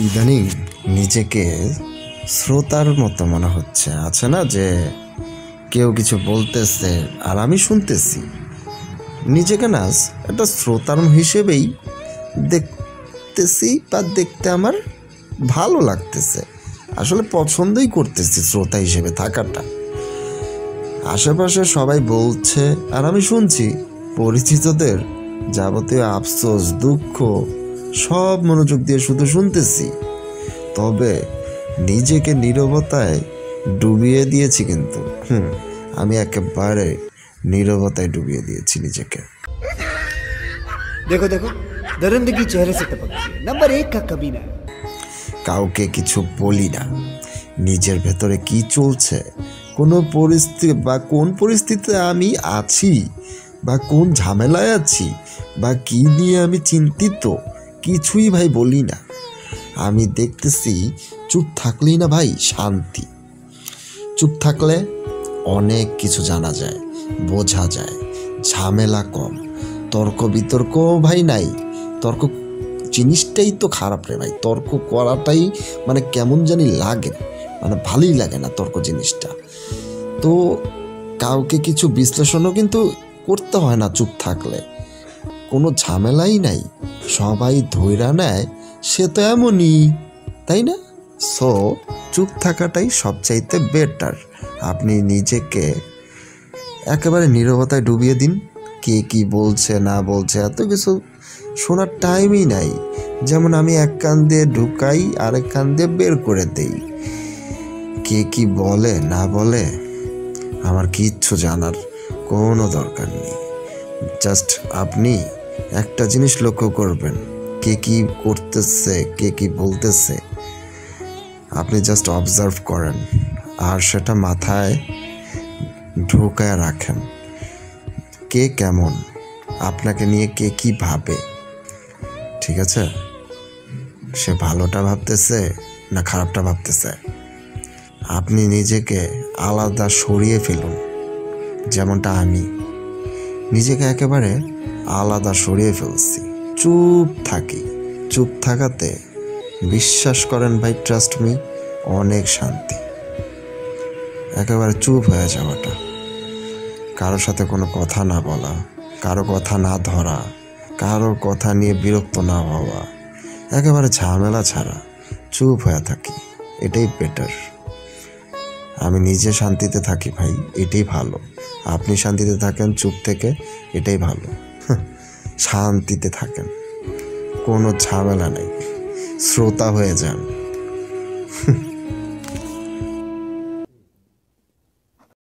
ইদানিং নিজেকে শ্রোতার মতো মনে হচ্ছে, আছে না যে কেউ কিছু বলতেছে আর আমি শুনতেছি। নিজেকে না একটা শ্রোতার হিসেবেই দেখতেছি বা দেখতে আমার ভালো লাগতেছে, আসলে পছন্দই করতেছি শ্রোতা হিসেবে থাকাটা। আশেপাশে সবাই বলছে আর আমি শুনছি, পরিচিতদের যাবতীয় আফসোস দুঃখ সব মনোযোগ দিয়ে শুধু শুনতেছি। তবে নিজেকে নীরবতায় ডুবিয়ে দিয়েছি, কিন্তু আমি একেবারে নীরবতায় ডুবিয়ে দিয়েছি নিজেকে। देखो देखो दरिंदगी चेहरे से टपकती है, नंबर 1 का कमीना। কাউকে কিছু বলি না, নিজের ভেতরে কি চলছে, কোনো পরিস্থিতি বা কোন পরিস্থিতিতে আমি আছি বা কোন ঝামেলায় আছি বা কি নিয়ে আমি চিন্তিত, কিছুই ভাই বলি না। আমি দেখতেছি চুপ থাকলেই না ভাই শান্তি। চুপ থাকলে অনেক কিছু জানা যায়, বোঝা যায়, ঝামেলা কম, তর্ক বিতর্ক ভাই নাই। তর্ক জিনিসটাই তো খারাপ রে ভাই, তর্ক করাটাই মানে কেমন জানি লাগে, মানে ভালোই লাগে না তর্ক জিনিসটা। তো কাউকে কিছু বিশ্লেষণও কিন্তু করতে হয় না চুপ থাকলে, কোনো ঝামেলাই নাই, সবাই ধৈর্য নেয়, সে তো এমনই, তাই না? সো চুপ থাকাটাই সবচাইতে বেটার। আপনি নিজেকে একেবারে নীরবতায় ডুবিয়ে দিন। কে কি বলছে না বলছে এত কিছু শোনার টাইমই নাই। যেমন আমি এক কান দিয়ে ঢুকাই, আরেক কান দিয়ে বের করে দেই। কে কি বলে না বলে আমার কিচ্ছু জানার কোনো দরকার নেই। জাস্ট আপনি একটা জিনিস লক্ষ্য করবেন, কে কি করতেছে, কে কি বলতেছে, আপনি জাস্ট অবজার্ভ করেন আর সেটা মাথায় ঢোকায় রাখেন। কে কেমন, আপনাকে নিয়ে কে কি ভাবে, ঠিক আছে? সে ভালোটা ভাবতেছে না খারাপটা ভাবতেছে, আপনি নিজেকে আলাদা সরিয়ে ফেলুন। যেমনটা আমি নিজেকে একেবারে আলাদা সরিয়ে ফেলছি, চুপ থাকি। চুপ থাকাতে বিশ্বাস করেন ভাই, ট্রাস্ট মি, অনেক শান্তি। একেবারে চুপ হয়ে যাওয়াটা, কারোর সাথে কোনো কথা না বলা, কারো কথা না ধরা, কারোর কথা নিয়ে বিরক্ত না হওয়া, একেবারে ঝামেলা ছাড়া চুপ হয়ে থাকি, এটাই বেটার। আমি নিজে শান্তিতে থাকি ভাই, এটাই ভালো। আপনি শান্তিতে থাকেন চুপ থেকে, এটাই ভালো। শান্তিতে থাকেন, কোনো ঝামেলা নেই, শ্রোতা হয়ে যান।